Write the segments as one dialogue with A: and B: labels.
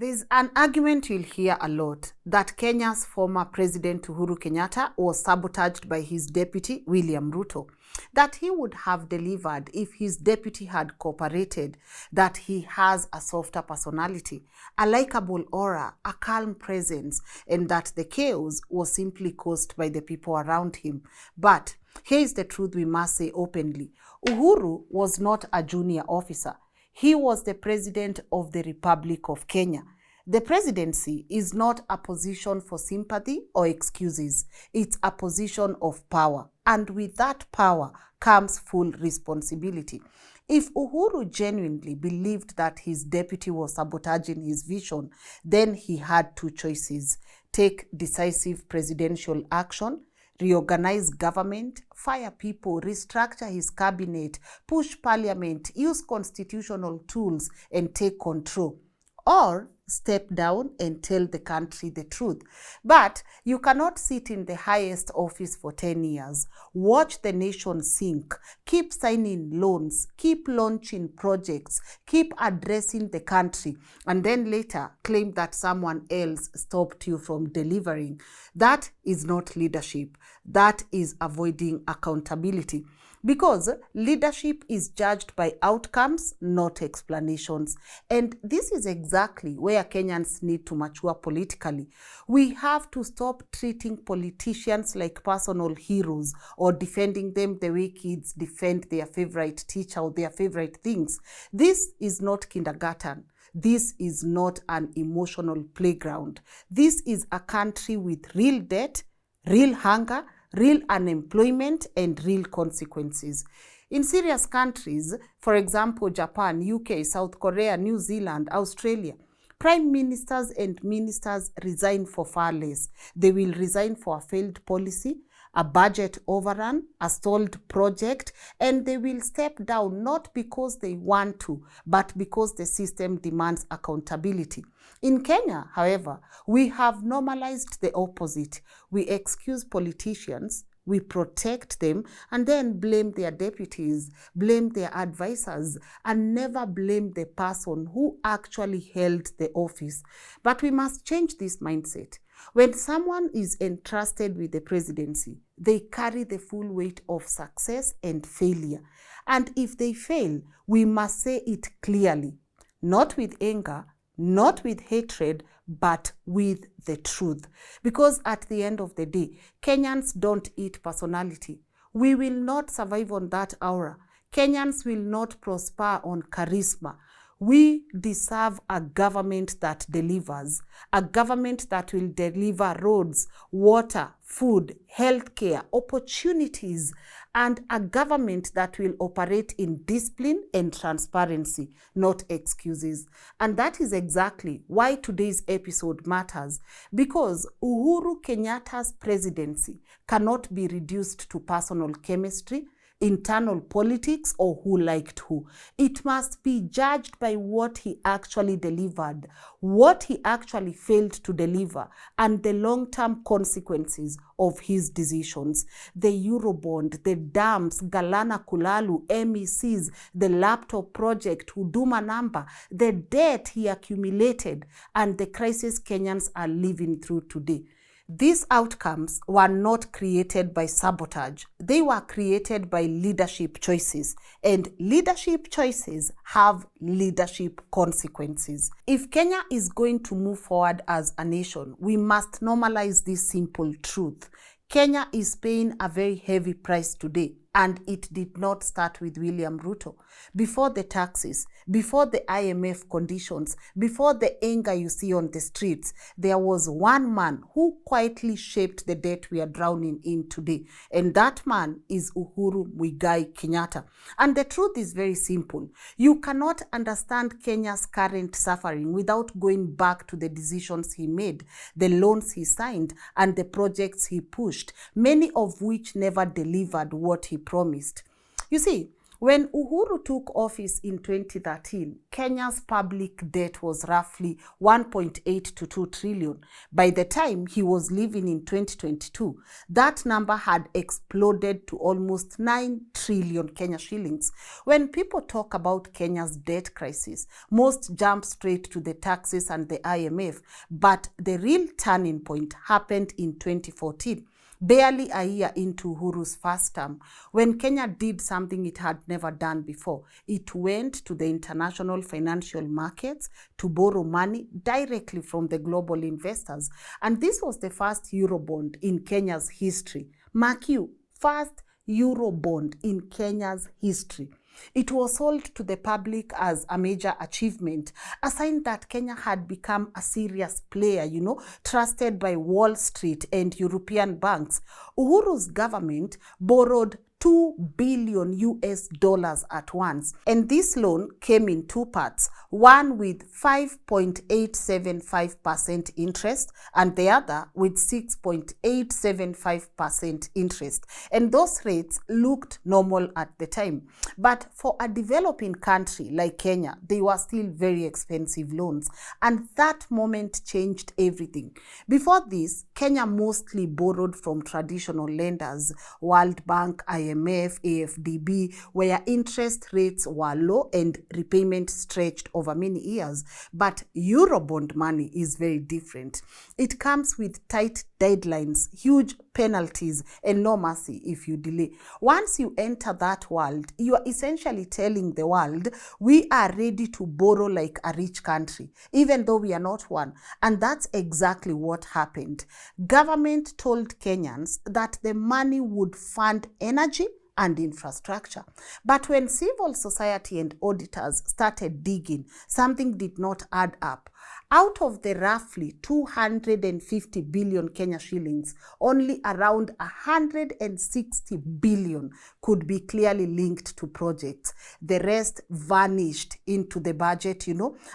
A: There's an argument you'll hear a lot that Kenya's former President Uhuru Kenyatta was sabotaged by his deputy William Ruto, that he would have delivered if his deputy had cooperated, that he has a softer personality, a likable aura, a calm presence, and that the chaos was simply caused by the people around him. But here is the truth we must say openly. Uhuru was not a junior officer. He was the president of the Republic of Kenya. The presidency is not a position for sympathy or excuses. It's a position of power. And with that power comes full responsibility. If Uhuru genuinely believed that his deputy was sabotaging his vision, then he had two choices: take decisive presidential action, reorganize government, fire people, restructure his cabinet, push parliament, use constitutional tools, and take control. Or step down and tell the country the truth. But you cannot sit in the highest office for 10 years, watch the nation sink, keep signing loans, keep launching projects, keep addressing the country, and then later claim that someone else stopped you from delivering. That is not leadership. That is avoiding accountability. Because leadership is judged by outcomes, not explanations. And this is exactly where Kenyans need to mature politically. We have to stop treating politicians like personal heroes or defending them the way kids defend their favorite teacher or their favorite things. This is not kindergarten. This is not an emotional playground. This is a country with real debt, real hunger, real unemployment, and real consequences. In serious countries, for example, Japan, UK, South Korea, New Zealand, Australia, prime ministers and ministers resign for far less. They will resign for a failed policy, a budget overrun, a stalled project, and they will step down not because they want to, but because the system demands accountability. In Kenya, however, we have normalized the opposite. We excuse politicians, we protect them, and then blame their deputies, blame their advisors, and never blame the person who actually held the office. But we must change this mindset. When someone is entrusted with the presidency, they carry the full weight of success and failure. And if they fail, we must say it clearly, not with anger, not with hatred, but with the truth. Because at the end of the day, Kenyans don't eat personality. We will not survive on that aura. Kenyans will not prosper on charisma. We deserve a government that delivers, a government that will deliver roads, water, food, healthcare, opportunities, and a government that will operate in discipline and transparency, not excuses. And that is exactly why today's episode matters, because Uhuru Kenyatta's presidency cannot be reduced to personal chemistry, internal politics, or who liked who. It must be judged by what he actually delivered, what he actually failed to deliver, and the long-term consequences of his decisions. The Eurobond, the dams, Galana Kulalu, MECs, the laptop project, Huduma Namba, the debt he accumulated, and the crisis Kenyans are living through today. These outcomes were not created by sabotage. They were created by leadership choices, and leadership choices have leadership consequences. If Kenya is going to move forward as a nation, we must normalize this simple truth. Kenya is paying a very heavy price today, and it did not start with William Ruto. Before the taxes, before the IMF conditions, before the anger you see on the streets, there was one man who quietly shaped the debt we are drowning in today. And that man is Uhuru Kenyatta. And the truth is very simple. You cannot understand Kenya's current suffering without going back to the decisions he made, the loans he signed, and the projects he pushed, many of which never delivered what he promised. You see, When Uhuru took office in 2013, Kenya's public debt was roughly 1.8 to 2 trillion. By the time he was leaving in 2022, that number had exploded to almost 9 trillion Kenya shillings. When people talk about Kenya's debt crisis, most jump straight to the taxes and the IMF, but the real turning point happened in 2014. Barely a year into Uhuru's first term, when Kenya did something it had never done before. It went to the international financial markets to borrow money directly from the global investors. And this was the first Eurobond in Kenya's history. Mark you, first Eurobond in Kenya's history. It was sold to the public as a major achievement, a sign that Kenya had become a serious player, trusted by Wall Street and European banks. Uhuru's government borrowed $2 billion at once. And this loan came in two parts, one with 5.875% interest and the other with 6.875% interest. And those rates looked normal at the time. But for a developing country like Kenya, they were still very expensive loans. And that moment changed everything. Before this, Kenya mostly borrowed from traditional lenders, World Bank, IMF, AFDB, where interest rates were low and repayment stretched over many years. But Eurobond money is very different. It comes with tight deadlines, huge penalties, and no mercy if you delay. Once you enter that world, you are essentially telling the world, we are ready to borrow like a rich country, even though we are not one. And that's exactly what happened. Government told Kenyans that the money would fund energy and infrastructure. But when civil society and auditors started digging, something did not add up. Out of the roughly 250 billion Kenya shillings, only around 160 billion could be clearly linked to projects. The rest vanished into the budget,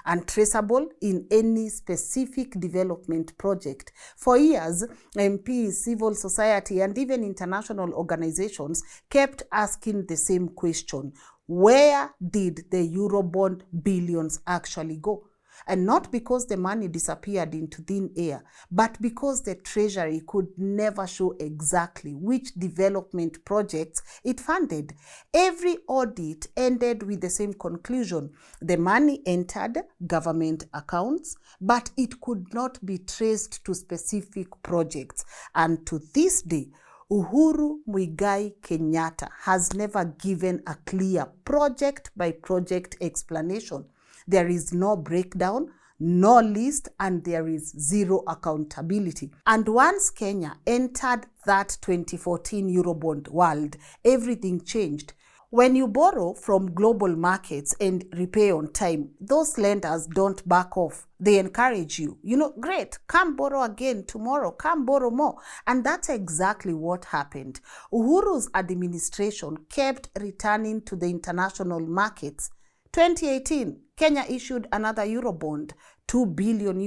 A: untraceable in any specific development project. For years, MPs, civil society, and even international organizations kept asking the same question: where did the Eurobond billions actually go? And not because the money disappeared into thin air, but because the Treasury could never show exactly which development projects it funded. Every audit ended with the same conclusion: the money entered government accounts, but it could not be traced to specific projects. And to this day, Uhuru Kenyatta has never given a clear project-by-project explanation. There is no breakdown, no list, and there is zero accountability. And once Kenya entered that 2014 Eurobond world, everything changed. When you borrow from global markets and repay on time, those lenders don't back off. They encourage you. Great, come borrow again tomorrow, come borrow more. And that's exactly what happened. Uhuru's administration kept returning to the international markets. 2018, Kenya issued another Eurobond, $2 billion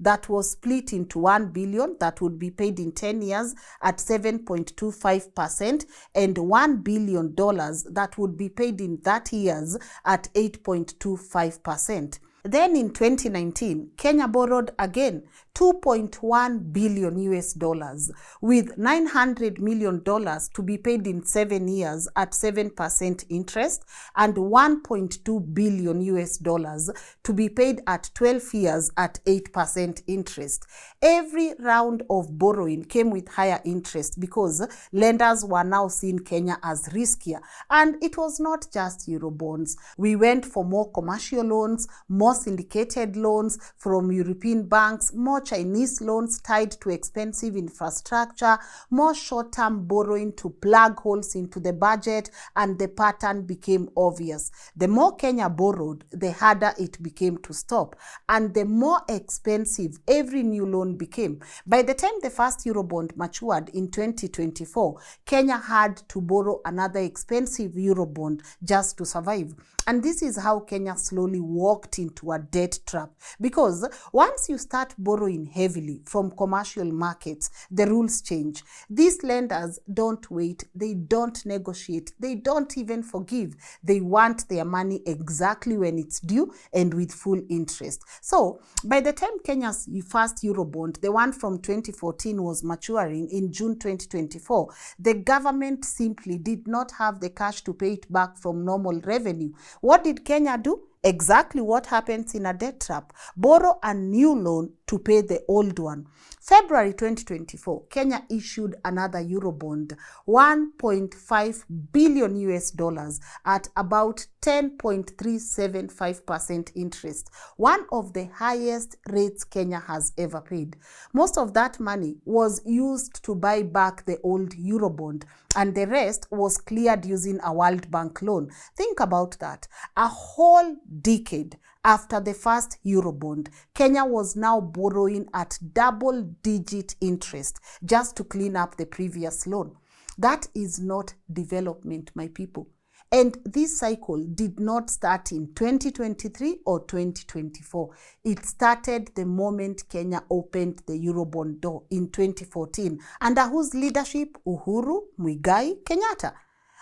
A: that was split into $1 billion that would be paid in 10 years at 7.25% and $1 billion that would be paid in 30 years at 8.25%. Then in 2019, Kenya borrowed again $2.1 billion with $900 million to be paid in 7 years at 7% interest and $1.2 billion to be paid at 12 years at 8% interest. Every round of borrowing came with higher interest because lenders were now seeing Kenya as riskier. And it was not just Eurobonds. We went for more commercial loans, more syndicated loans from European banks, more Chinese loans tied to expensive infrastructure, more short-term borrowing to plug holes into the budget, and the pattern became obvious. The more Kenya borrowed, the harder it became to stop, and the more expensive every new loan became. By the time the first Eurobond matured in 2024, Kenya had to borrow another expensive Eurobond just to survive. And this is how Kenya slowly walked into into a debt trap. Because once you start borrowing heavily from commercial markets, the rules change. These lenders don't wait, they don't negotiate, they don't even forgive. They want their money exactly when it's due and with full interest. So by the time Kenya's first Eurobond, the one from 2014, was maturing in June 2024, the government simply did not have the cash to pay it back from normal revenue. What did Kenya do? Exactly what happens in a debt trap. Borrow a new loan to pay the old one. February 2024, Kenya issued another Eurobond, 1.5 billion US dollars at about 10.375% interest, one of the highest rates Kenya has ever paid. Most of that money was used to buy back the old Eurobond, and the rest was cleared using a World Bank loan. Think about that. A whole decade after the first Eurobond, Kenya was now borrowing at double-digit interest just to clean up the previous loan. That is not development, my people. And this cycle did not start in 2023 or 2024. It started the moment Kenya opened the Eurobond door in 2014, under whose leadership? Uhuru Kenyatta.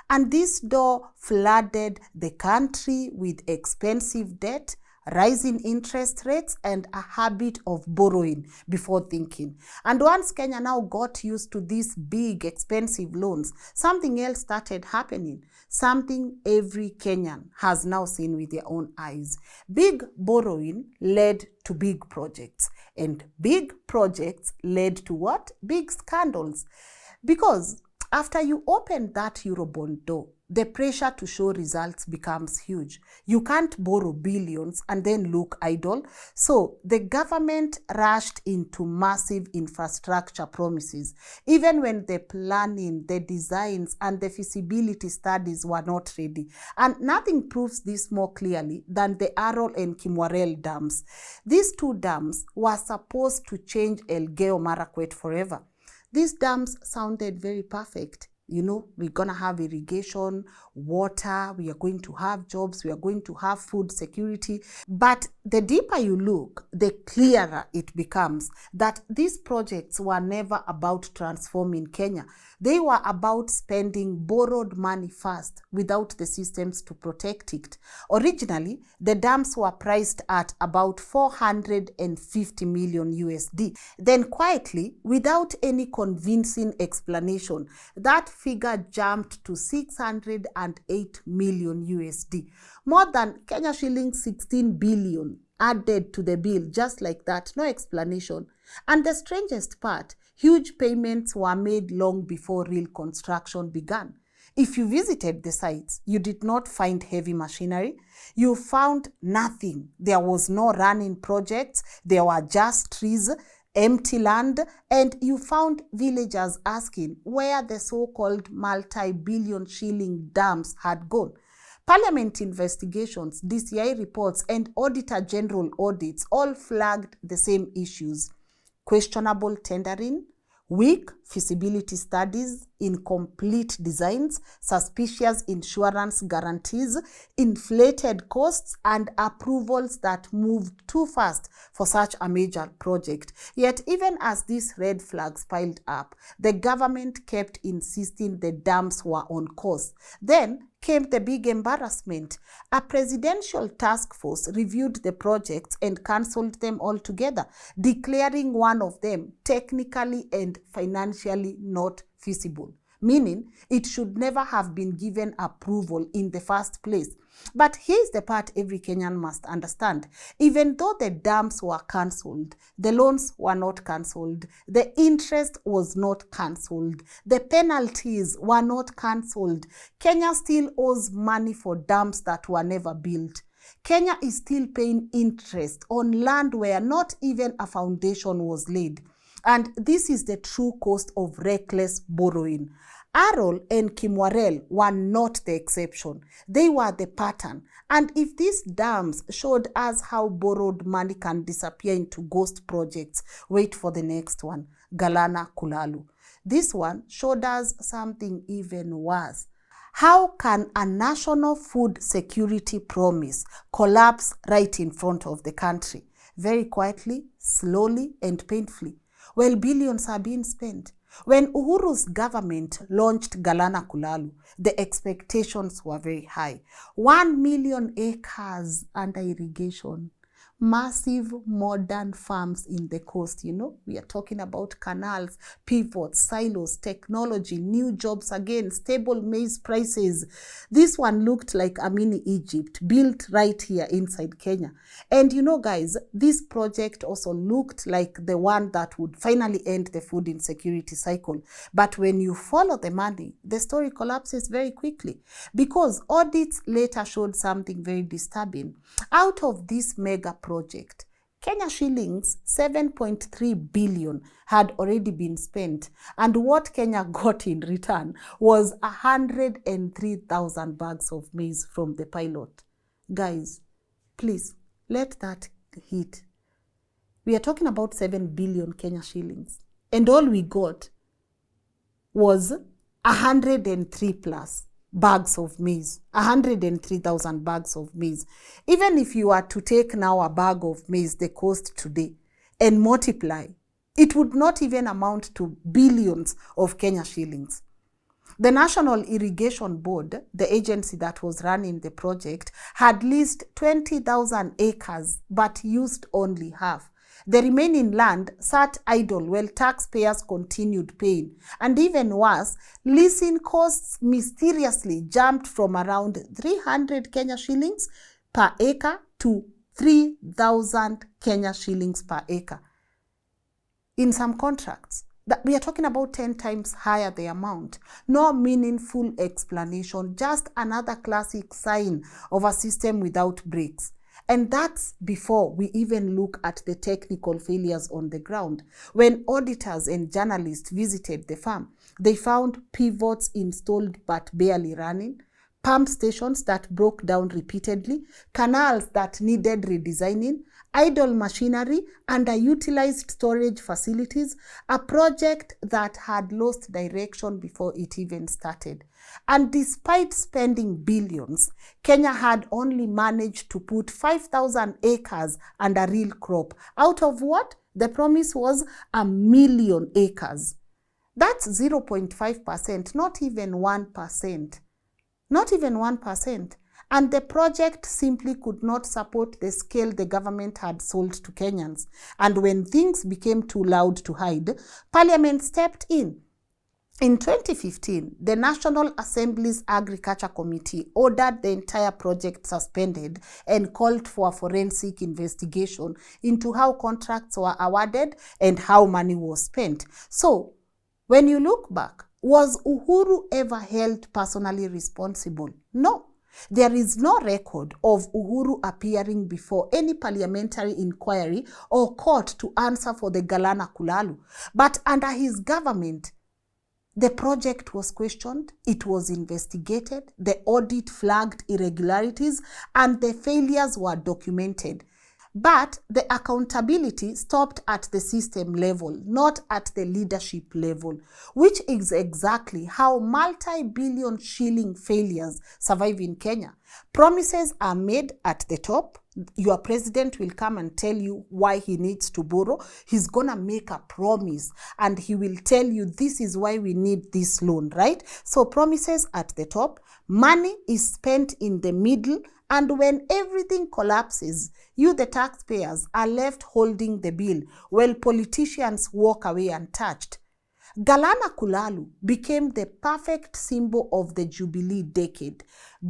A: And this door flooded the country with expensive debt, rising interest rates, and a habit of borrowing before thinking. And once Kenya now got used to these big, expensive loans, something else started happening. Something every Kenyan has now seen with their own eyes. Big borrowing led to big projects. And big projects led to what? Big scandals. Because after you open that Eurobond door, the pressure to show results becomes huge. You can't borrow billions and then look idle. So the government rushed into massive infrastructure promises, even when the planning, the designs, and the feasibility studies were not ready. And nothing proves this more clearly than the Arror and Kimwarer dams. These two dams were supposed to change Elgeyo Marakwet forever. These dams sounded very perfect. You know, we're going to have irrigation, water, we are going to have jobs, we are going to have food security. But the deeper you look, the clearer it becomes that these projects were never about transforming Kenya. They were about spending borrowed money fast without the systems to protect it. Originally, the dams were priced at about 450 million USD. Then quietly, without any convincing explanation, that figure jumped to 608 million USD. More than Kenya shillings 16 billion added to the bill just like that, no explanation. And the strangest part, huge payments were made long before real construction began. If you visited the sites, you did not find heavy machinery. You found nothing. There was no running projects. There were just trees, empty land, and you found villagers asking where the so-called multi-billion shilling dams had gone. Parliament investigations, DCI reports, and Auditor General audits all flagged the same issues: questionable tendering, weak feasibility studies, incomplete designs, suspicious insurance guarantees, inflated costs, and approvals that moved too fast for such a major project. Yet even as these red flags piled up, the government kept insisting the dams were on course. Then came the big embarrassment. A presidential task force reviewed the projects and cancelled them altogether, declaring one of them technically and financially not feasible, meaning it should never have been given approval in the first place. But here's the part every Kenyan must understand. Even though the dams were cancelled, the loans were not cancelled, the interest was not cancelled, the penalties were not cancelled. Kenya still owes money for dams that were never built. Kenya is still paying interest on land where not even a foundation was laid. And this is the true cost of reckless borrowing. Arror and Kimwarer were not the exception. They were the pattern. And if these dams showed us how borrowed money can disappear into ghost projects, wait for the next one, Galana Kulalu. This one showed us something even worse. How can a national food security promise collapse right in front of the country? Very quietly, slowly, and painfully, while billions are being spent. When Uhuru's government launched Galana Kulalu, the expectations were very high. 1 million acres under irrigation. Massive modern farms in the coast, we are talking about canals, pivots, silos, technology, new jobs again, stable maize prices. This one looked like a mini Egypt built right here inside Kenya. And guys, this project also looked like the one that would finally end the food insecurity cycle. But when you follow the money, the story collapses very quickly, because audits later showed something very disturbing. Out of this mega project, Kenya shillings 7.3 billion had already been spent, and what Kenya got in return was 103,000 bags of maize from the pilot. Guys, please, let that hit. We are talking about 7 billion Kenya shillings, and all we got was 103 plus bags of maize, 103,000 bags of maize. Even if you are to take now a bag of maize, the cost today, and multiply, it would not even amount to billions of Kenya shillings. The National Irrigation Board, the agency that was running the project, had leased 20,000 acres but used only half. The remaining land sat idle while taxpayers continued paying. And even worse, leasing costs mysteriously jumped from around 300 Kenya shillings per acre to 3,000 Kenya shillings per acre. In some contracts, we are talking about 10 times higher the amount. No meaningful explanation, just another classic sign of a system without brakes. And that's before we even look at the technical failures on the ground. When auditors and journalists visited the farm, they found pivots installed but barely running, pump stations that broke down repeatedly, canals that needed redesigning, idle machinery, underutilized storage facilities, a project that had lost direction before it even started. And despite spending billions, Kenya had only managed to put 5,000 acres under real crop. Out of what? The promise was 1 million acres. That's 0.5%, not even 1%. Not even 1%. And the project simply could not support the scale the government had sold to Kenyans. And when things became too loud to hide, Parliament stepped in. In 2015, the National Assembly's Agriculture Committee ordered the entire project suspended and called for a forensic investigation into how contracts were awarded and how money was spent. So, when you look back, was Uhuru ever held personally responsible? No. There is no record of Uhuru appearing before any parliamentary inquiry or court to answer for the Galana Kulalu. But under his government, the project was questioned, it was investigated, the audit flagged irregularities, and the failures were documented. But the accountability stopped at the system level, not at the leadership level, which is exactly how multi-billion shilling failures survive in Kenya. Promises are made at the top. Your president will come and tell you why he needs to borrow. He's going to make a promise and he will tell you this is why we need this loan, right? So promises at the top, money is spent in the middle, and when everything collapses, you, the taxpayers, are left holding the bill while politicians walk away untouched. Galana Kulalu became the perfect symbol of the Jubilee decade.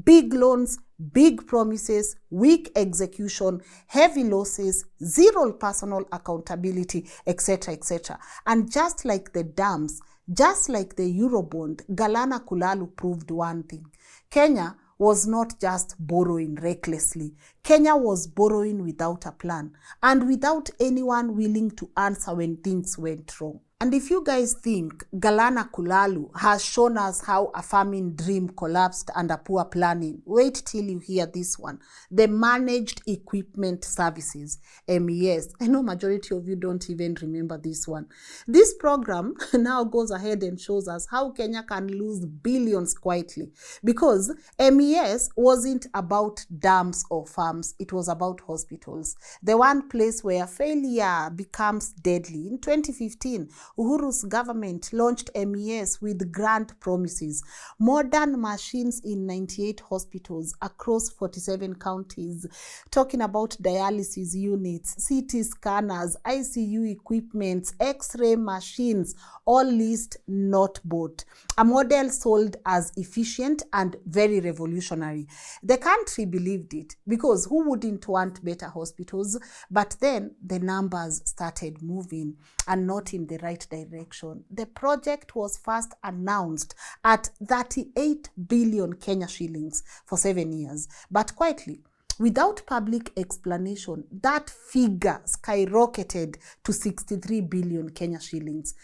A: Big loans, big promises, weak execution, heavy losses, zero personal accountability, etc., etc. And just like the dams, just like the Eurobond, Galana Kulalu proved one thing. Kenya was not just borrowing recklessly. Kenya was borrowing without a plan and without anyone willing to answer when things went wrong. And if you guys think Galana Kulalu has shown us how a farming dream collapsed under poor planning, wait till you hear this one. The Managed Equipment Services, MES. I know majority of you don't even remember this one. This program now goes ahead and shows us how Kenya can lose billions quietly, because MES wasn't about dams or farms, it was about hospitals. The one place where failure becomes deadly. In 2015, Uhuru's government launched MES with grand promises. Modern machines in 98 hospitals across 47 counties, talking about dialysis units, CT scanners, ICU equipment, X-ray machines, all leased, not bought. A model sold as efficient and very revolutionary. The country believed it, because who wouldn't want better hospitals? But then the numbers started moving, and not in the right direction. The project was first announced at 38 billion Kenya shillings for 7 years, but quietly, without public explanation, that figure skyrocketed to 63 billion Kenya shillings.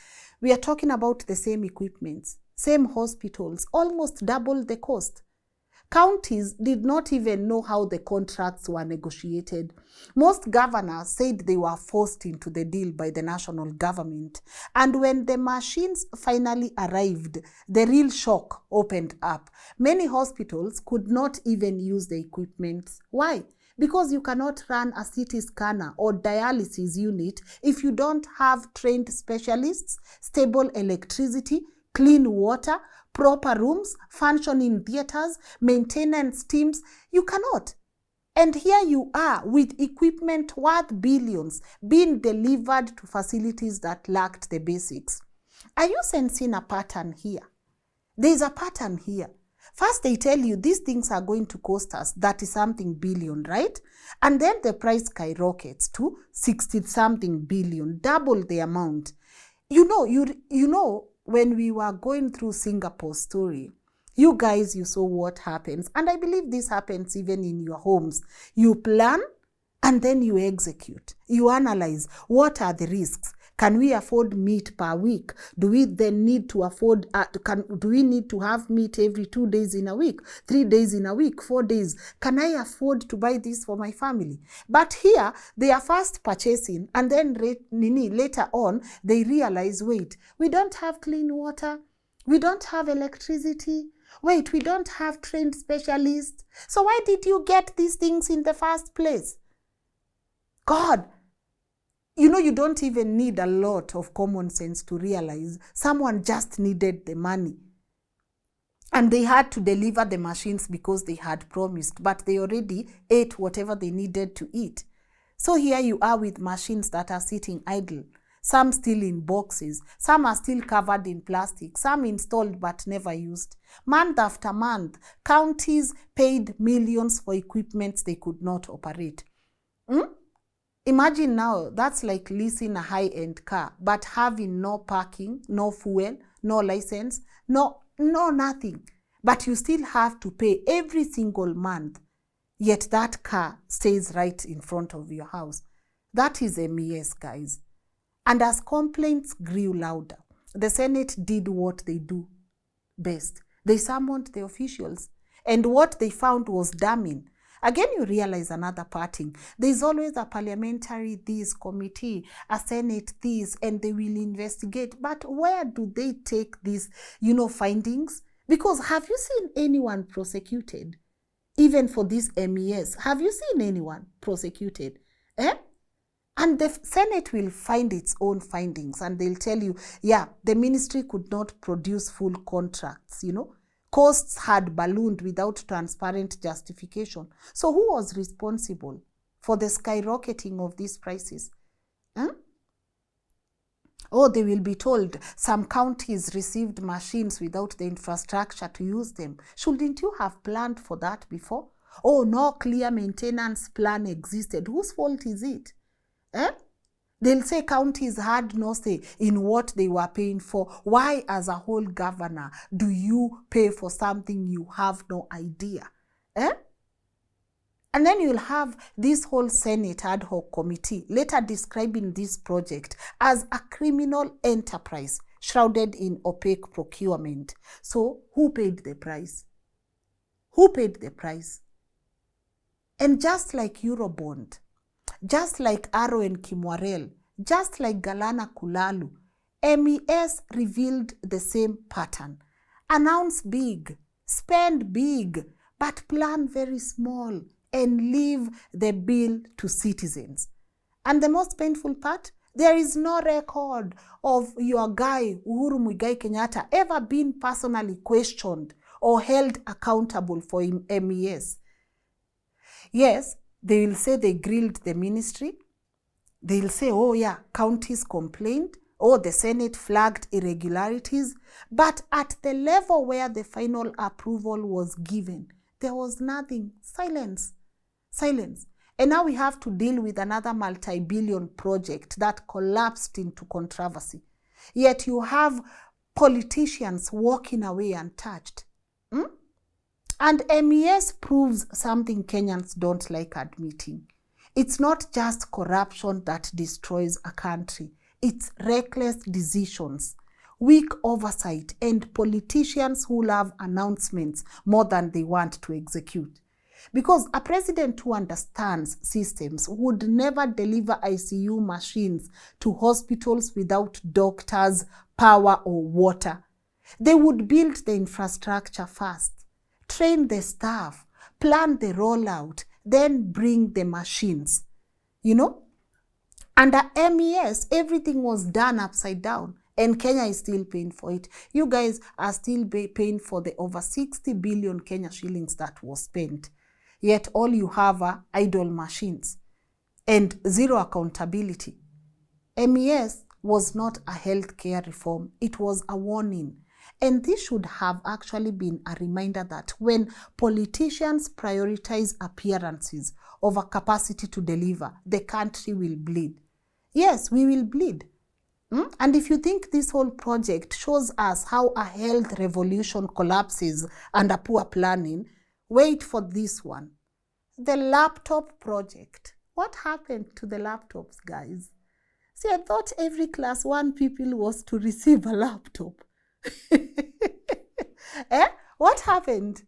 A: We are talking about the same equipments, same hospitals, almost double the cost. Counties did not even know how the contracts were negotiated. Most governors said they were forced into the deal by the national government. And when the machines finally arrived, the real shock opened up. Many hospitals could not even use the equipment. Why? Because you cannot run a CT scanner or dialysis unit if you don't have trained specialists, stable electricity, clean water, proper rooms, functioning theaters, maintenance teams. You cannot. And here you are with equipment worth billions being delivered to facilities that lacked the basics. Are you sensing a pattern here? There is a pattern here. First, they tell you these things are going to cost us 30-something billion, right? And then the price skyrockets to 60-something billion, double the amount. You know, when we were going through Singapore's story, you guys, you saw what happens. And I believe this happens even in your homes. You plan and then you execute. You analyze what are the risks. Can we afford meat per week? Do we then need to afford, do we need to have meat every 2 days in a week, 3 days in a week, 4 days? Can I afford to buy this for my family? But here, they are first purchasing, and then later on, they realize, wait, we don't have clean water, we don't have electricity, wait, we don't have trained specialists. So why did you get these things in the first place? God, you know, you don't even need a lot of common sense to realize someone just needed the money. And they had to deliver the machines because they had promised, but they already ate whatever they needed to eat. So here you are with machines that are sitting idle, some still in boxes, some are still covered in plastic, some installed but never used. Month after month, counties paid millions for equipment they could not operate. Imagine now, that's like leasing a high-end car, but having no parking, no fuel, no license, no nothing. But you still have to pay every single month, yet that car stays right in front of your house. That is MES, guys. And as complaints grew louder, the Senate did what they do best. They summoned the officials, and what they found was damning. Again, you realize another parting. There's always a parliamentary this committee, a Senate this, and they will investigate. But where do they take these, findings? Because have you seen anyone prosecuted? Even for this MES, have you seen anyone prosecuted? And the Senate will find its own findings, and they'll tell you, yeah, the ministry could not produce full contracts, Costs had ballooned without transparent justification. So who was responsible for the skyrocketing of these prices? Oh, they will be told some counties received machines without the infrastructure to use them. Shouldn't you have planned for that before? Oh, no clear maintenance plan existed. Whose fault is it? They'll say counties had no say in what they were paying for. Why, as a whole governor, do you pay for something you have no idea? And then you'll have this whole Senate ad hoc committee later describing this project as a criminal enterprise shrouded in opaque procurement. So who paid the price? Who paid the price? And just like Eurobond, just like Arror and Kimwarer, just like Galana Kulalu, MES revealed the same pattern. Announce big, spend big, but plan very small and leave the bill to citizens. And the most painful part, there is no record of your guy, Uhuru Kenyatta, ever being personally questioned or held accountable for MES. Yes, they will say they grilled the ministry. They'll say, oh yeah, counties complained. Oh, the Senate flagged irregularities. But at the level where the final approval was given, there was nothing. Silence. Silence. And now we have to deal with another multi-billion project that collapsed into controversy. Yet you have politicians walking away untouched. And MES proves something Kenyans don't like admitting. It's not just corruption that destroys a country. It's reckless decisions, weak oversight, and politicians who love announcements more than they want to execute. Because a president who understands systems would never deliver ICU machines to hospitals without doctors, power, or water. They would build the infrastructure first, train the staff, plan the rollout, then bring the machines. You know? Under MES, everything was done upside down. And Kenya is still paying for it. You guys are still paying for the over 60 billion Kenya shillings that was spent. Yet all you have are idle machines and zero accountability. MES was not a healthcare reform. It was a warning. And this should have actually been a reminder that when politicians prioritize appearances over capacity to deliver, the country will bleed. Yes, we will bleed. And if you think this whole project shows us how a health revolution collapses under poor planning, wait for this one. The laptop project. What happened to the laptops, guys? See, I thought every class 1 pupil was to receive a laptop. What happened?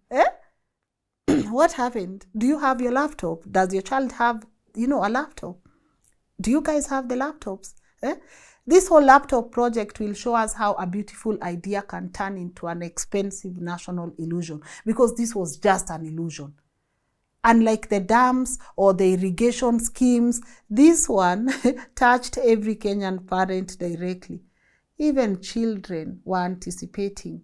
A: What happened? Do you have your laptop? Does your child have, a laptop? Do you guys have the laptops? This whole laptop project will show us how a beautiful idea can turn into an expensive national illusion, because this was just an illusion. Unlike the dams or the irrigation schemes, this one touched every Kenyan parent directly. Even children were anticipating,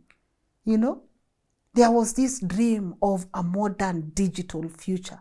A: There was this dream of a modern digital future.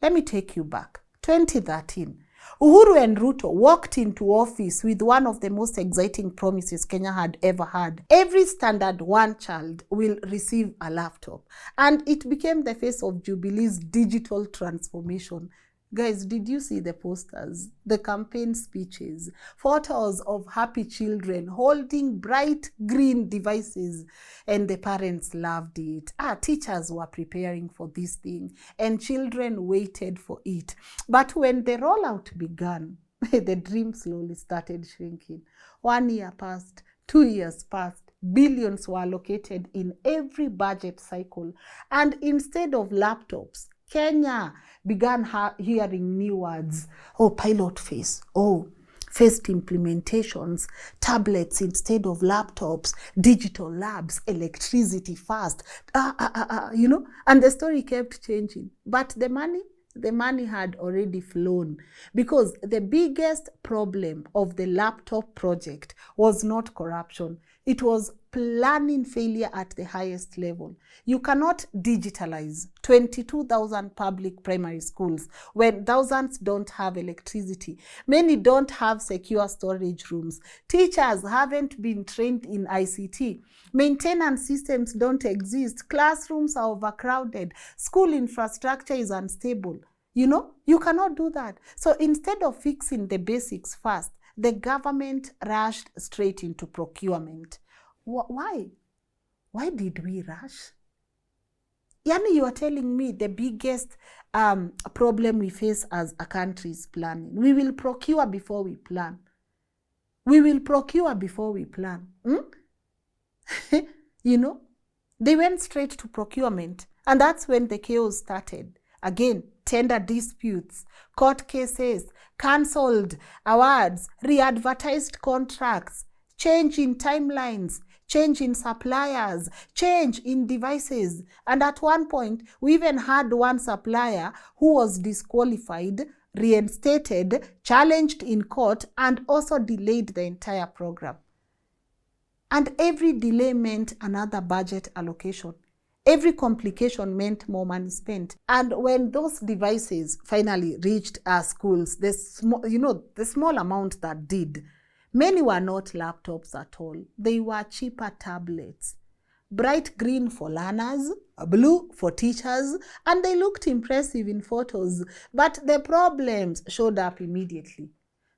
A: Let me take you back. 2013. Uhuru and Ruto walked into office with one of the most exciting promises Kenya had ever had. Every standard 1 child will receive a laptop. And it became the face of Jubilee's digital transformation. Guys, did you see the posters, the campaign speeches, photos of happy children holding bright green devices? And the parents loved it. Teachers were preparing for this thing and children waited for it. But when the rollout began, the dream slowly started shrinking. 1 year passed, 2 years passed, billions were allocated in every budget cycle. And instead of laptops, Kenya began hearing new words. Oh, pilot phase. Oh, phased implementations, tablets instead of laptops, digital labs, electricity fast. And the story kept changing. But the money had already flown, because the biggest problem of the laptop project was not corruption. It was planning failure at the highest level. You cannot digitalize 22,000 public primary schools when thousands don't have electricity. Many don't have secure storage rooms. Teachers haven't been trained in ICT. Maintenance systems don't exist. Classrooms are overcrowded. School infrastructure is unstable. You cannot do that. So instead of fixing the basics first, the government rushed straight into procurement. Why? Why did we rush? Yani, you are telling me the biggest problem we face as a country is planning. We will procure before we plan. We will procure before we plan. You know, they went straight to procurement. And that's when the chaos started. Again, tender disputes, court cases, cancelled awards, re-advertised contracts, change in timelines, change in suppliers, change in devices. And at one point, we even had one supplier who was disqualified, reinstated, challenged in court, and also delayed the entire program. And every delay meant another budget allocation. Every complication meant more money spent. And when those devices finally reached our schools, the small amount that did, many were not laptops at all. They were cheaper tablets. Bright green for learners, blue for teachers, and they looked impressive in photos. But the problems showed up immediately.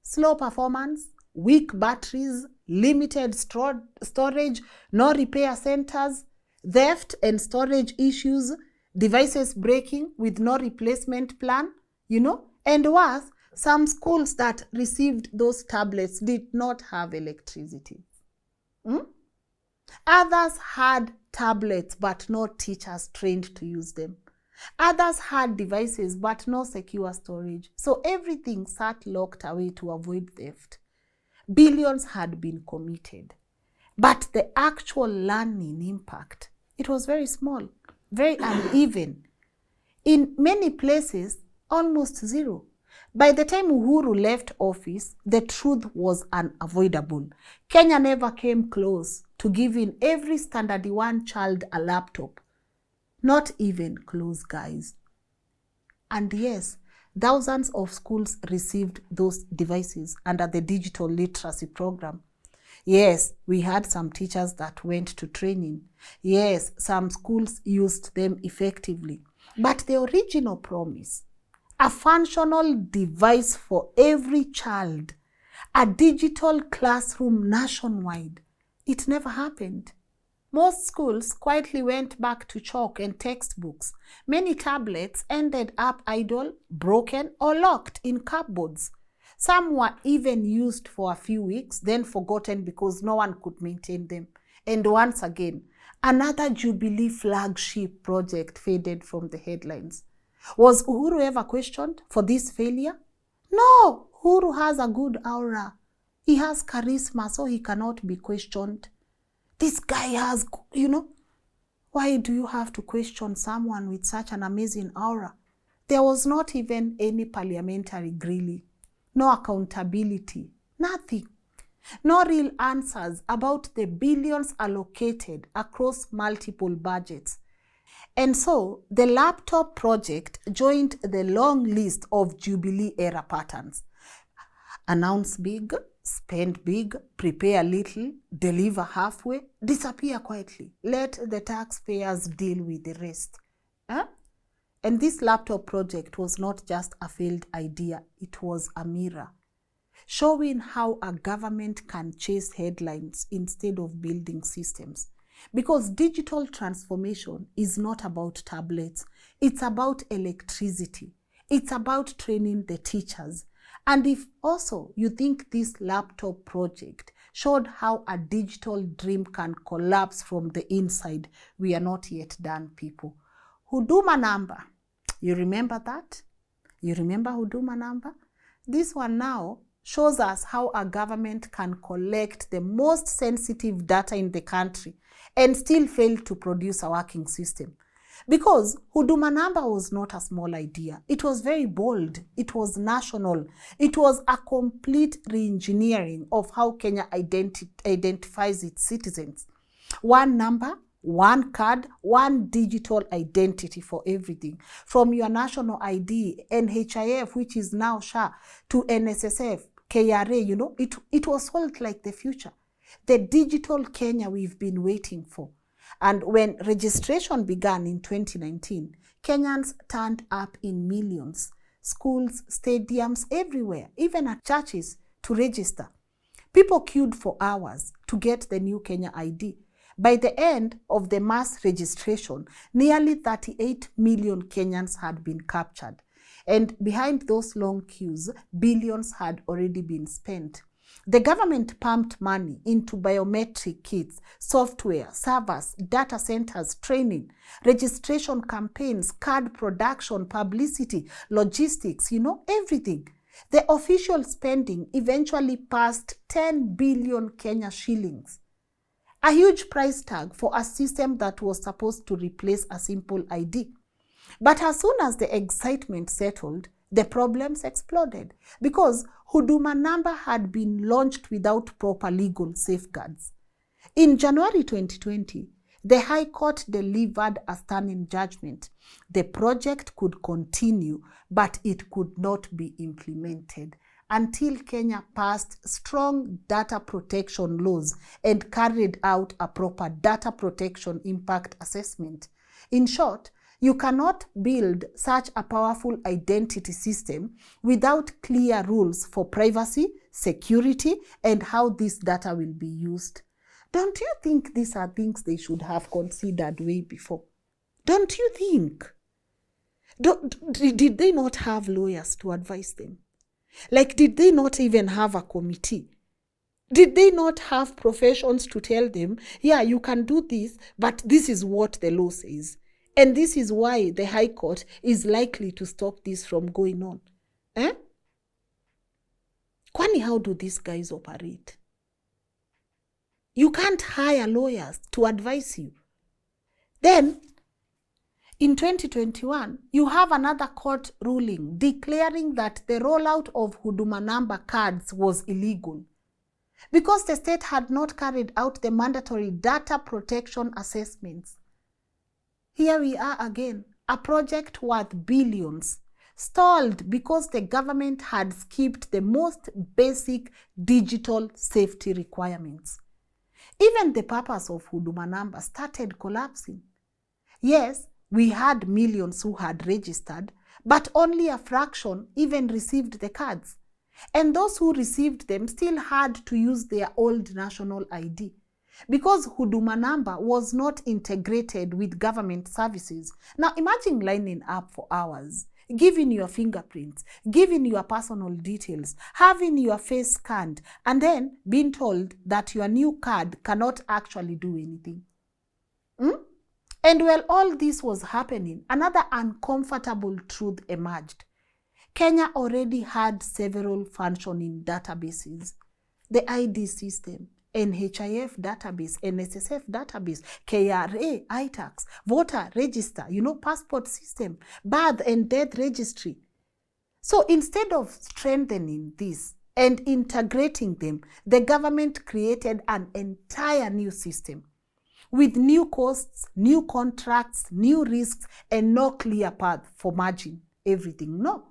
A: Slow performance, weak batteries, limited storage, no repair centers, theft and storage issues, devices breaking with no replacement plan, and worse, some schools that received those tablets did not have electricity. Others had tablets but no teachers trained to use them. Others had devices but no secure storage. So everything sat locked away to avoid theft. Billions had been committed. But the actual learning impact, it was very small, very uneven. In many places, almost zero. By the time Uhuru left office, the truth was unavoidable. Kenya never came close to giving every standard 1 child a laptop. Not even close, guys. And yes, thousands of schools received those devices under the digital literacy program. Yes, we had some teachers that went to training. Yes, some schools used them effectively. But the original promise, a functional device for every child, a digital classroom nationwide, it never happened. Most schools quietly went back to chalk and textbooks. Many tablets ended up idle, broken, or locked in cupboards. Some were even used for a few weeks, then forgotten because no one could maintain them. And once again, another Jubilee flagship project faded from the headlines. Was Uhuru ever questioned for this failure? No, Uhuru has a good aura. He has charisma, so he cannot be questioned. This guy has, why do you have to question someone with such an amazing aura? There was not even any parliamentary grilling. No accountability, nothing. No real answers about the billions allocated across multiple budgets. And so, the laptop project joined the long list of Jubilee era patterns. Announce big, spend big, prepare little, deliver halfway, disappear quietly. Let the taxpayers deal with the rest. And this laptop project was not just a failed idea, it was a mirror, showing how a government can chase headlines instead of building systems. Because digital transformation is not about tablets, it's about electricity. It's about training the teachers. And if also you think this laptop project showed how a digital dream can collapse from the inside, we are not yet done, people. Huduma Namba, you remember that? You remember Huduma Namba? This one now shows us how a government can collect the most sensitive data in the country and still fail to produce a working system. Because Huduma Namba was not a small idea. It was very bold. It was national. It was a complete re-engineering of how Kenya identifies its citizens. One number, one card, one digital identity for everything. From your national ID, NHIF, which is now SHA, to NSSF, KRA, it was sold like the future. The digital Kenya we've been waiting for. And when registration began in 2019, Kenyans turned up in millions. Schools, stadiums, everywhere, even at churches, to register. People queued for hours to get the new Kenya ID. By the end of the mass registration, nearly 38 million Kenyans had been captured. And behind those long queues, billions had already been spent. The government pumped money into biometric kits, software, servers, data centers, training, registration campaigns, card production, publicity, logistics, everything. The official spending eventually passed 10 billion Kenya shillings. A huge price tag for a system that was supposed to replace a simple ID. But as soon as the excitement settled, the problems exploded because Huduma Namba had been launched without proper legal safeguards. In January 2020, the High Court delivered a stunning judgment. The project could continue, but it could not be implemented until Kenya passed strong data protection laws and carried out a proper data protection impact assessment. In short, you cannot build such a powerful identity system without clear rules for privacy, security, and how this data will be used. Don't you think these are things they should have considered way before? Don't you think? Did they not have lawyers to advise them? Like, did they not even have a committee? Did they not have professions to tell them, yeah, you can do this, but this is what the law says? And this is why the High Court is likely to stop this from going on. Kwani, how do these guys operate? You can't hire lawyers to advise you. Then, in 2021, you have another court ruling declaring that the rollout of Huduma Namba cards was illegal because the state had not carried out the mandatory data protection assessments. Here we are again, a project worth billions, stalled because the government had skipped the most basic digital safety requirements. Even the purpose of Huduma Namba started collapsing. Yes, we had millions who had registered, but only a fraction even received the cards. And those who received them still had to use their old national ID. Because Huduma Namba was not integrated with government services. Now imagine lining up for hours, giving your fingerprints, giving your personal details, having your face scanned, and then being told that your new card cannot actually do anything. And while all this was happening, another uncomfortable truth emerged. Kenya already had several functioning databases. The ID system, NHIF database, NSSF database, KRA, iTax, voter register, passport system, birth and death registry. So instead of strengthening this and integrating them, the government created an entire new system with new costs, new contracts, new risks, and no clear path for merging everything. No.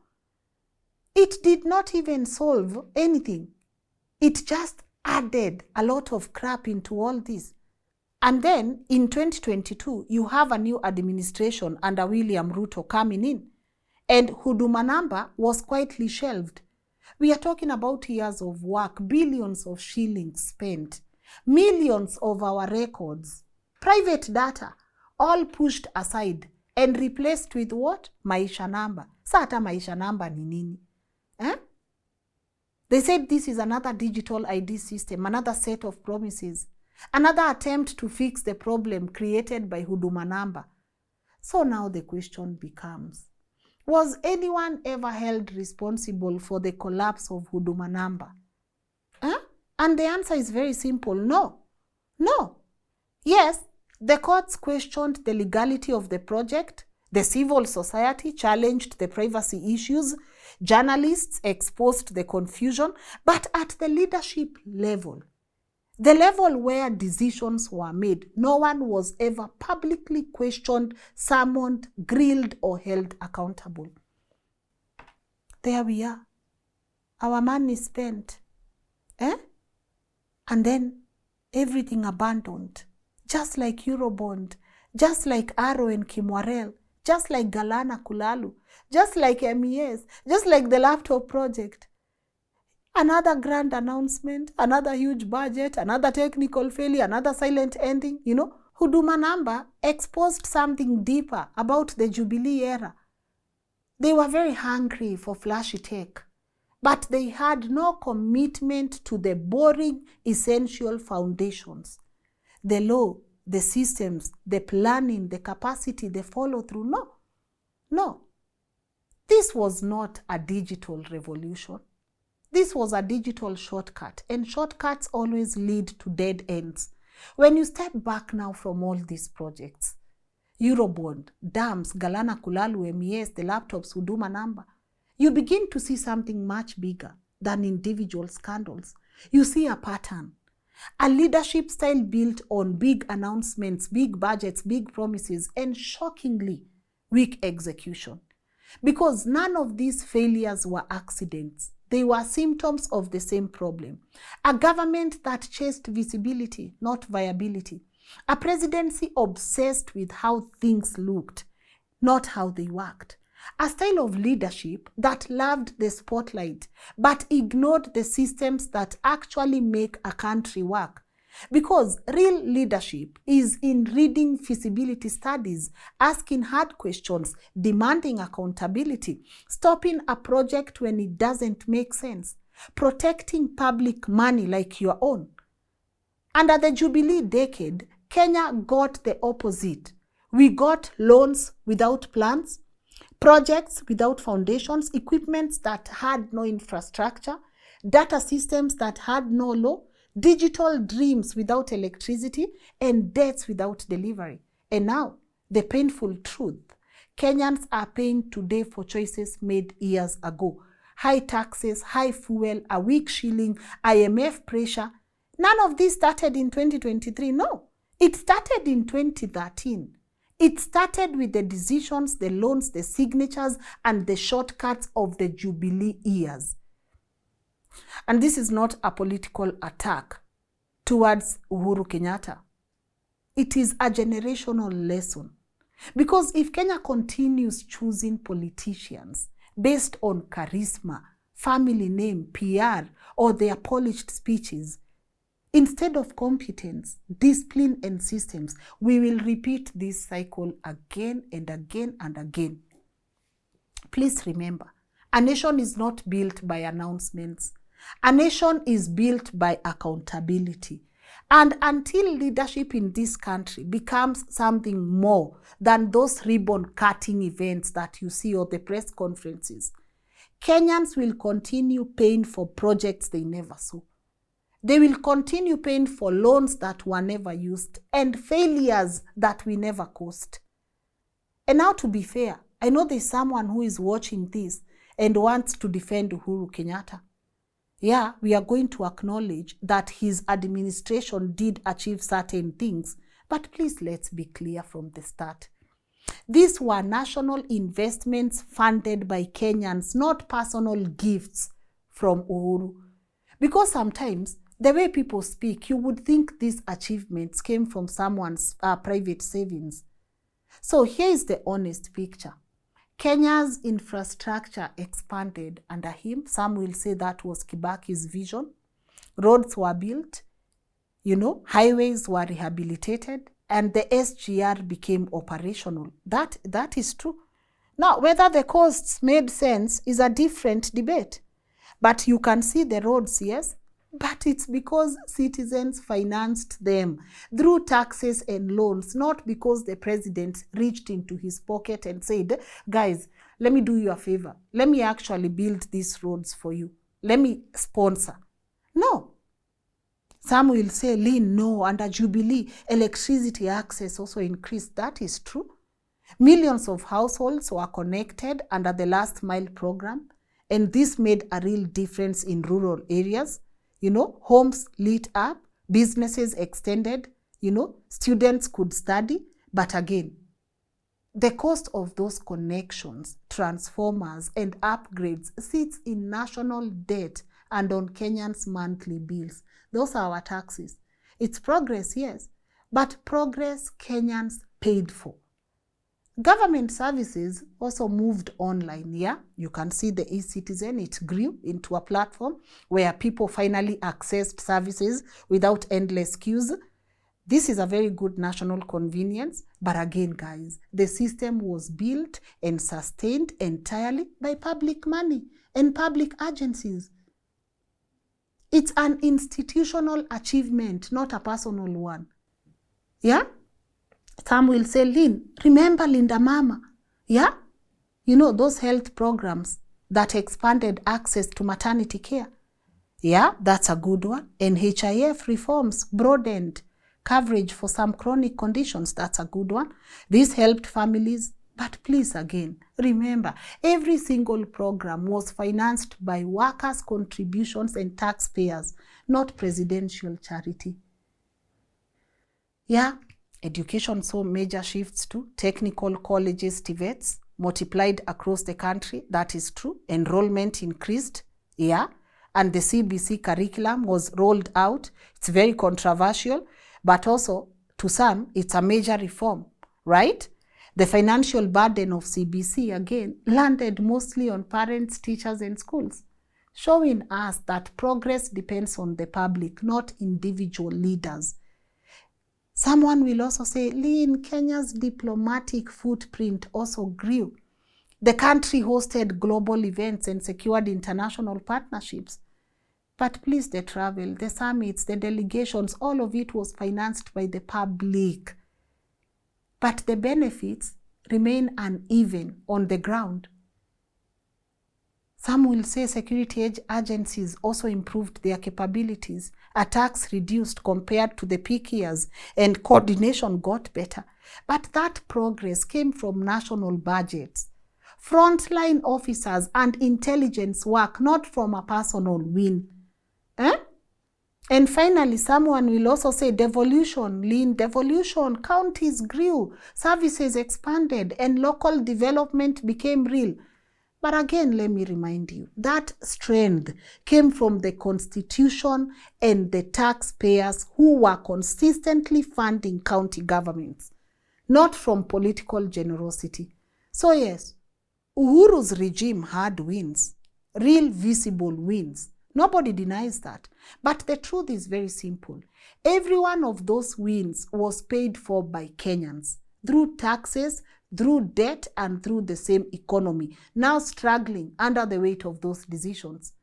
A: It did not even solve anything. It just added a lot of crap into all this. And then in 2022, you have a new administration under William Ruto coming in. And Huduma Namba was quietly shelved. We are talking about years of work, billions of shillings spent, millions of our records, private data, all pushed aside and replaced with what? Maisha Namba. Sata Maisha Namba ni nini? They said this is another digital ID system, another set of promises, another attempt to fix the problem created by Huduma Namba. So now the question becomes, was anyone ever held responsible for the collapse of Huduma Namba? And the answer is very simple, no. No. Yes, the courts questioned the legality of the project, the civil society challenged the privacy issues, journalists exposed the confusion, but at the leadership level, the level where decisions were made, no one was ever publicly questioned, summoned, grilled, or held accountable. There we are. Our money spent. And then everything abandoned. Just like Eurobond, just like Arror and Kimwarer, just like Galana Kulalu, just like MES, just like the laptop project. Another grand announcement, another huge budget, another technical failure, another silent ending, you know. Huduma Namba exposed something deeper about the Jubilee era. They were very hungry for flashy tech, but they had no commitment to the boring, essential foundations. The law, the systems, the planning, the capacity, the follow-through. No. This was not a digital revolution. This was a digital shortcut, and shortcuts always lead to dead ends. When you step back now from all these projects, Eurobond, dams, Galana Kulalu, MES, the laptops, Huduma Namba, you begin to see something much bigger than individual scandals. You see a pattern, a leadership style built on big announcements, big budgets, big promises, and shockingly weak execution. Because none of these failures were accidents. They were symptoms of the same problem. A government that chased visibility, not viability. A presidency obsessed with how things looked, not how they worked. A style of leadership that loved the spotlight, but ignored the systems that actually make a country work. Because real leadership is in reading feasibility studies, asking hard questions, demanding accountability, stopping a project when it doesn't make sense, protecting public money like your own. Under the Jubilee decade, Kenya got the opposite. We got loans without plans, projects without foundations, equipments that had no infrastructure, data systems that had no law, digital dreams without electricity, and debts without delivery. And now, the painful truth. Kenyans are paying today for choices made years ago. High taxes, high fuel, a weak shilling, IMF pressure. None of this started in 2023. No, it started in 2013. It started with the decisions, the loans, the signatures, and the shortcuts of the Jubilee years. And this is not a political attack towards Uhuru Kenyatta. It is a generational lesson. Because if Kenya continues choosing politicians based on charisma, family name, PR, or their polished speeches, instead of competence, discipline, and systems, we will repeat this cycle again and again and again. Please remember, a nation is not built by announcements. A nation is built by accountability. And until leadership in this country becomes something more than those ribbon-cutting events that you see or the press conferences, Kenyans will continue paying for projects they never saw. They will continue paying for loans that were never used and failures that we never caused. And now, to be fair, I know there's someone who is watching this and wants to defend Uhuru Kenyatta. Yeah, we are going to acknowledge that his administration did achieve certain things, but please let's be clear from the start. These were national investments funded by Kenyans, not personal gifts from Uhuru. Because sometimes, the way people speak, you would think these achievements came from someone's private savings. So here is the honest picture. Kenya's infrastructure expanded under him. Some will say that was Kibaki's vision. Roads were built, highways were rehabilitated, and the SGR became operational. That is true. Now, whether the costs made sense is a different debate. But you can see the roads, yes? But it's because citizens financed them through taxes and loans, not because the president reached into his pocket and said, guys, let me do you a favor. Let me actually build these roads for you. Let me sponsor. No. Some will say, Lynn, no, under Jubilee, electricity access also increased. That is true. Millions of households were connected under the last mile program, and this made a real difference in rural areas. Homes lit up, businesses extended, students could study. But again, the cost of those connections, transformers, and upgrades sits in national debt and on Kenyans' monthly bills. Those are our taxes. It's progress, yes, but progress Kenyans paid for. Government services also moved online, yeah? You can see the e-citizen, it grew into a platform where people finally accessed services without endless queues. This is a very good national convenience, but again, guys, the system was built and sustained entirely by public money and public agencies. It's an institutional achievement, not a personal one. Yeah? Some will say, Lynn, remember Linda Mama? Yeah? You know, those health programs that expanded access to maternity care. Yeah, that's a good one. NHIF reforms broadened coverage for some chronic conditions. That's a good one. This helped families. But please, again, remember, every single program was financed by workers' contributions and taxpayers, not presidential charity. Yeah, education saw major shifts too. Technical colleges, TVETs, multiplied across the country. That is true. Enrollment increased. Yeah. And the CBC curriculum was rolled out. It's very controversial, but also to some, it's a major reform, right? The financial burden of CBC, again, landed mostly on parents, teachers, and schools, showing us that progress depends on the public, not individual leaders. Someone will also say, Lynn, Kenya's diplomatic footprint also grew. The country hosted global events and secured international partnerships. But please, the travel, the summits, the delegations, all of it was financed by the public. But the benefits remain uneven on the ground. Some will say security agencies also improved their capabilities. Attacks reduced compared to the peak years, and coordination got better. But that progress came from national budgets, frontline officers, and intelligence work, not from a personal win. And finally, someone will also say devolution, Lynn, devolution, counties grew, services expanded, and local development became real. But again, let me remind you, that strength came from the Constitution and the taxpayers who were consistently funding county governments, not from political generosity. So yes, Uhuru's regime had wins, real visible wins. Nobody denies that. But the truth is very simple. Every one of those wins was paid for by Kenyans through taxes, through debt, and through the same economy, now struggling under the weight of those decisions.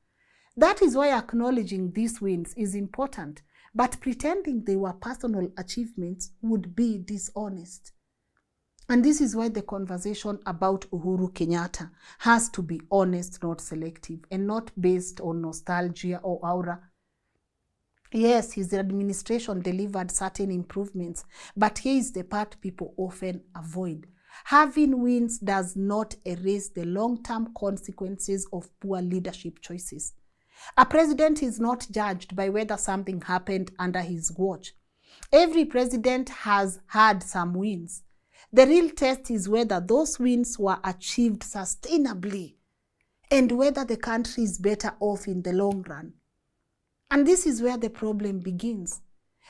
A: That is why acknowledging these wins is important, but pretending they were personal achievements would be dishonest. And this is why the conversation about Uhuru Kenyatta has to be honest, not selective, and not based on nostalgia or aura. Yes, his administration delivered certain improvements, but here is the part people often avoid. Having wins does not erase the long-term consequences of poor leadership choices. A president is not judged by whether something happened under his watch. Every president has had some wins. The real test is whether those wins were achieved sustainably and whether the country is better off in the long run. And this is where the problem begins.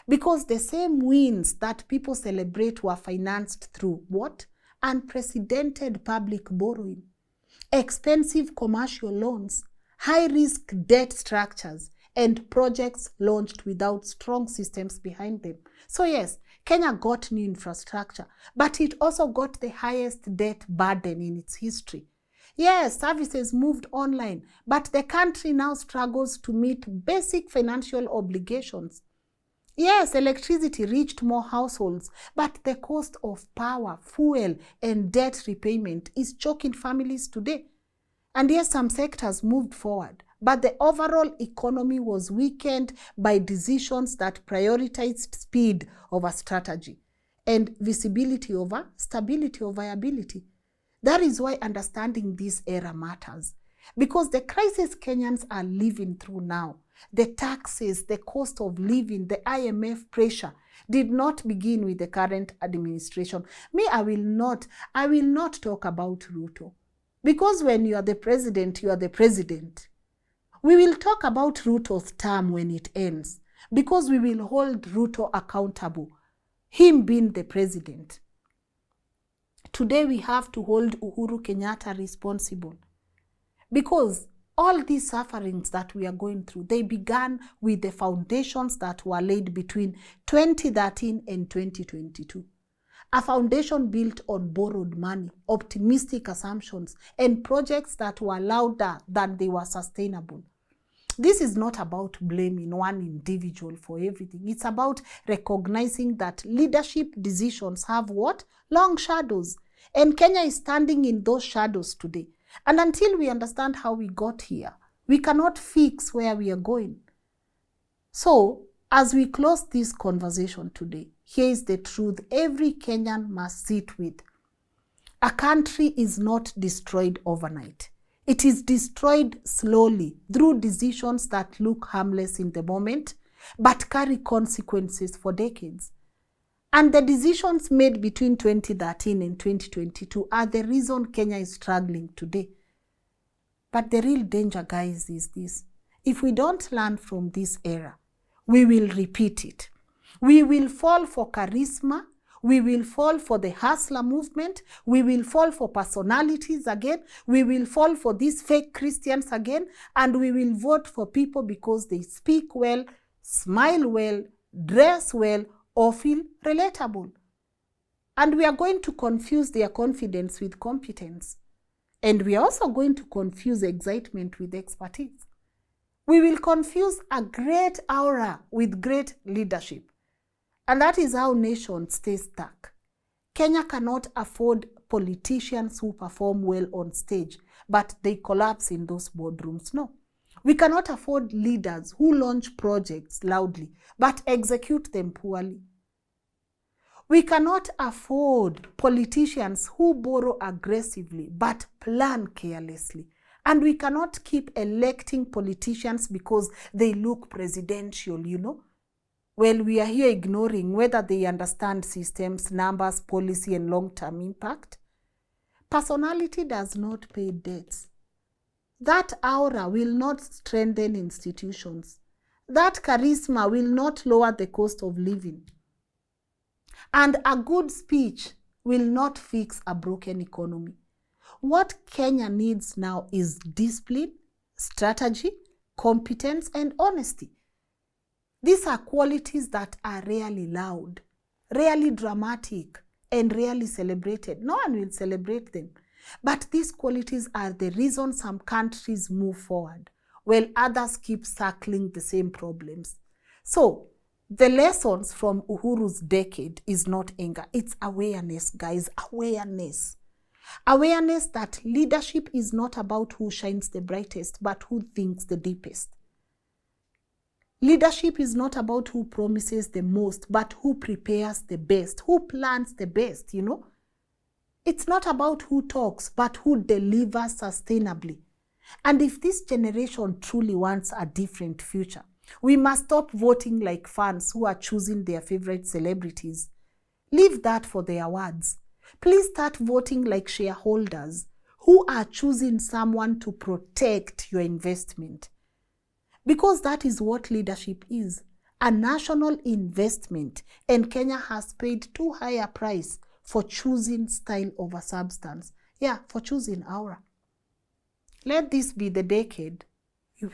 A: Because the same wins that people celebrate were financed through what? Unprecedented public borrowing, expensive commercial loans, high-risk debt structures, and projects launched without strong systems behind them. So yes, Kenya got new infrastructure, but it also got the highest debt burden in its history. Yes, services moved online, but the country now struggles to meet basic financial obligations. Yes, electricity reached more households, but the cost of power, fuel, and debt repayment is choking families today. And yes, some sectors moved forward, but the overall economy was weakened by decisions that prioritized speed over strategy and visibility over stability or viability. That is why understanding this era matters, because the crisis Kenyans are living through now, the taxes, the cost of living, the IMF pressure, did not begin with the current administration. I will not talk about Ruto, because when you are the president, you are the president. We will talk about Ruto's term when it ends, because we will hold Ruto accountable, him being the president. Today we have to hold Uhuru Kenyatta responsible, because all these sufferings that we are going through, they began with the foundations that were laid between 2013 and 2022. A foundation built on borrowed money, optimistic assumptions, and projects that were louder than they were sustainable. This is not about blaming one individual for everything. It's about recognizing that leadership decisions have what? Long shadows. And Kenya is standing in those shadows today. And until we understand how we got here, we cannot fix where we are going. So, as we close this conversation today, here is the truth every Kenyan must sit with. A country is not destroyed overnight. It is destroyed slowly through decisions that look harmless in the moment, but carry consequences for decades. And the decisions made between 2013 and 2022 are the reason Kenya is struggling today. But the real danger, guys, is this. If we don't learn from this era, we will repeat it. We will fall for charisma. We will fall for the hustler movement. We will fall for personalities again. We will fall for these fake Christians again. And we will vote for people because they speak well, smile well, dress well, or feel relatable. And we are going to confuse their confidence with competence. And we are also going to confuse excitement with expertise. We will confuse a great aura with great leadership. And that is how nations stay stuck. Kenya cannot afford politicians who perform well on stage, but they collapse in those boardrooms. No. We cannot afford leaders who launch projects loudly, but execute them poorly. We cannot afford politicians who borrow aggressively, but plan carelessly. And we cannot keep electing politicians because they look presidential, you know. Well, we are here ignoring whether they understand systems, numbers, policy, and long-term impact. Personality does not pay debts. That aura will not strengthen institutions. That charisma will not lower the cost of living. And a good speech will not fix a broken economy. What Kenya needs now is discipline, strategy, competence, and honesty. These are qualities that are rarely loud, rarely dramatic, and rarely celebrated. No one will celebrate them. But these qualities are the reason some countries move forward, while others keep circling the same problems. So, the lessons from Uhuru's decade is not anger. It's awareness, guys. Awareness. Awareness that leadership is not about who shines the brightest, but who thinks the deepest. Leadership is not about who promises the most, but who prepares the best, who plans the best, you know. It's not about who talks, but who delivers sustainably. And if this generation truly wants a different future, we must stop voting like fans who are choosing their favorite celebrities. Leave that for the awards. Please start voting like shareholders who are choosing someone to protect your investment. Because that is what leadership is, a national investment, and Kenya has paid too high a price for choosing style over substance. Yeah, for choosing aura. Let this be the decade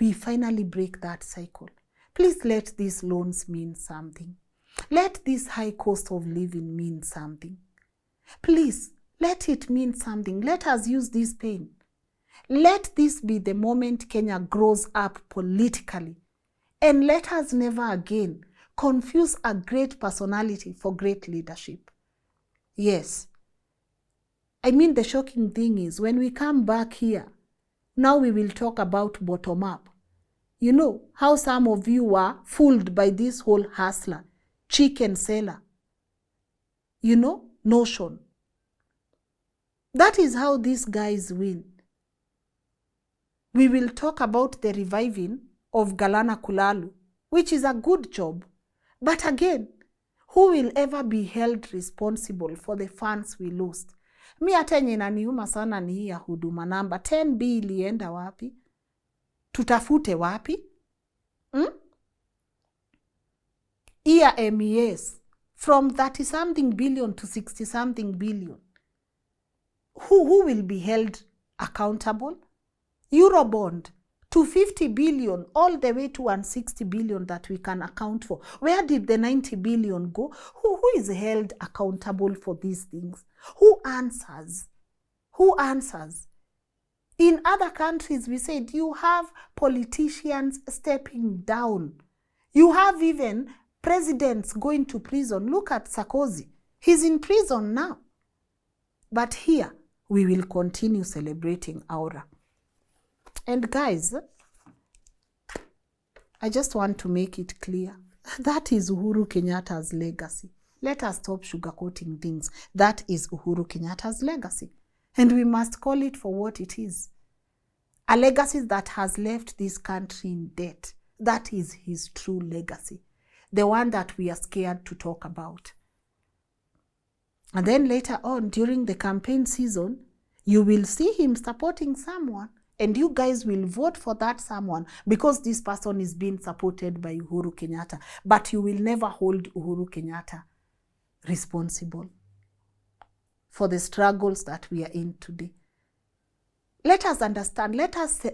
A: we finally break that cycle. Please let these loans mean something. Let this high cost of living mean something. Please, let it mean something. Let us use this pain. Let this be the moment Kenya grows up politically. And let us never again confuse a great personality for great leadership. Yes. I mean, the shocking thing is when we come back here, now we will talk about bottom up. You know how some of you were fooled by this whole hustler, chicken seller, you know, notion. That is how these guys win. We will talk about the reviving of Galana Kulalu, which is a good job. But again, who will ever be held responsible for the funds we lost? Mi hata yenye inaniuma sana ni hii ya Huduma Namba. 10B ilienda wapi? Tutafute wapi? Hii ya MES from 30-something billion to 60-something billion. who will be held accountable? Eurobond, 250 billion, all the way to 160 billion that we can account for. Where did the 90 billion go? Who is held accountable for these things? Who answers? Who answers? In other countries, we said you have politicians stepping down. You have even presidents going to prison. Look at Sarkozy. He's in prison now. But here, we will continue celebrating Aura. And guys, I just want to make it clear. That is Uhuru Kenyatta's legacy. Let us stop sugarcoating things. That is Uhuru Kenyatta's legacy. And we must call it for what it is. A legacy that has left this country in debt. That is his true legacy. The one that we are scared to talk about. And then later on, during the campaign season, you will see him supporting someone. And you guys will vote for that someone because this person is being supported by Uhuru Kenyatta. But you will never hold Uhuru Kenyatta responsible for the struggles that we are in today. Let us understand, let us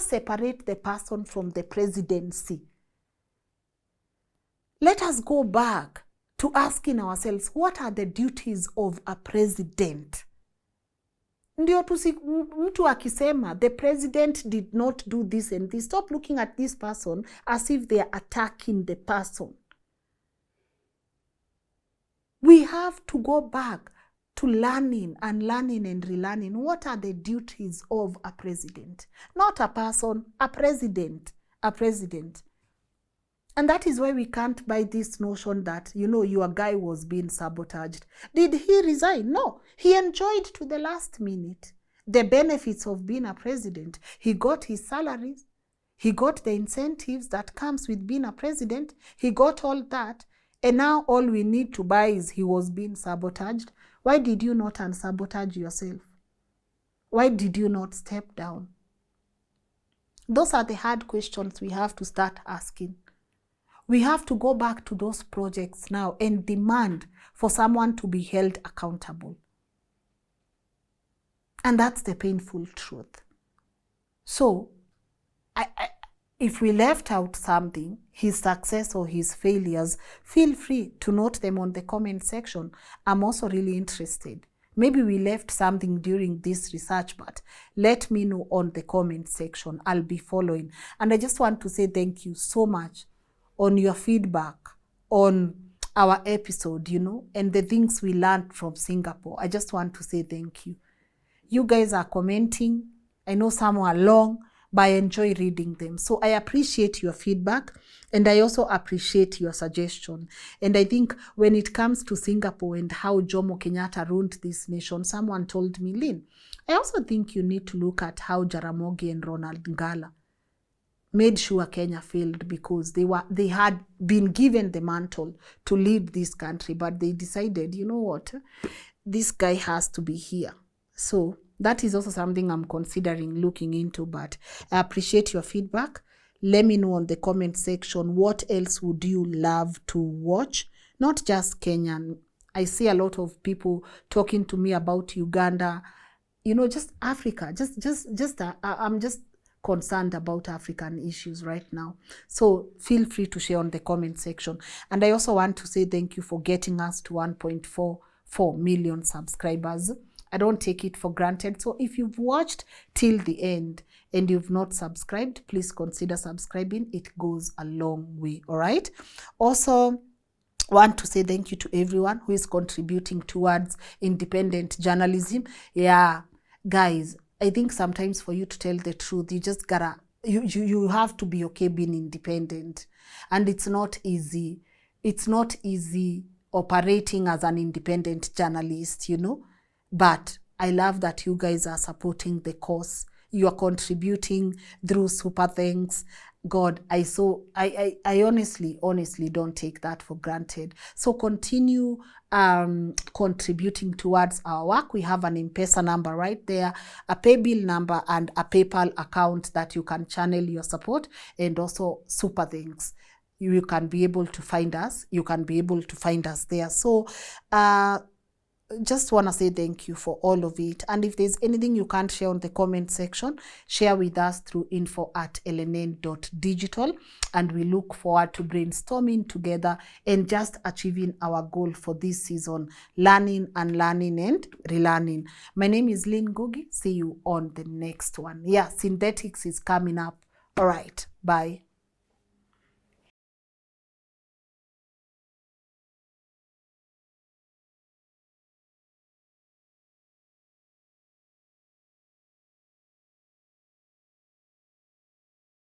A: separate the person from the presidency. Let us go back to asking ourselves, what are the duties of a president? Ndio mtu akisema, the president did not do this and this. Stop looking at this person as if they are attacking the person. We have to go back to learning and relearning. What are the duties of a president? Not a person, a president. A president. And that is why we can't buy this notion that, you know, your guy was being sabotaged. Did he resign? No. He enjoyed to the last minute the benefits of being a president. He got his salaries. He got the incentives that comes with being a president. He got all that. And now all we need to buy is he was being sabotaged. Why did you not unsabotage yourself? Why did you not step down? Those are the hard questions we have to start asking. We have to go back to those projects now and demand for someone to be held accountable. And that's the painful truth. So, if we left out something, his success or his failures, feel free to note them on the comment section. I'm also really interested. Maybe we left something during this research, but let me know on the comment section. I'll be following. And I just want to say thank you so much on your feedback on our episode, you know, and the things we learned from Singapore. I just want to say thank you. You guys are commenting. I know some are long, but I enjoy reading them. So I appreciate your feedback, and I also appreciate your suggestion. And I think when it comes to Singapore and how Jomo Kenyatta ruled this nation, someone told me, Lynn, I also think you need to look at how Jaramogi and Ronald Ngala made sure Kenya failed, because they had been given the mantle to lead this country, but they decided, you know what, this guy has to be here. So that is also something I'm considering looking into, but I appreciate your feedback. Let me know on the comment section, what else would you love to watch? Not just Kenyan. I see a lot of people talking to me about Uganda, you know, just Africa. I'm just concerned about African issues right now. So feel free to share on the comment section. And I also want to say thank you for getting us to 1.44 million subscribers. I don't take it for granted. So if you've watched till the end and you've not subscribed, please consider subscribing. It goes a long way, all right? Also, want to say thank you to everyone who is contributing towards independent journalism. Yeah, guys, I think sometimes for you to tell the truth, you just gotta, you have to be okay being independent. And it's not easy. It's not easy operating as an independent journalist, you know. But I love that you guys are supporting the cause. You are contributing through super thanks. God, I honestly don't take that for granted. So continue contributing towards our work. We have an MPESA number right there, a PayBill number, and a PayPal account that you can channel your support, and also super thanks. You can be able to find us. You can be able to find us there. So just want to say thank you for all of it. And if there's anything you can't share on the comment section, share with us through info@lnn.digital. And we look forward to brainstorming together and just achieving our goal for this season, learning and relearning. My name is Lynn Ngugi. See you on the next one. Yeah, synthetics is coming up. All right, bye.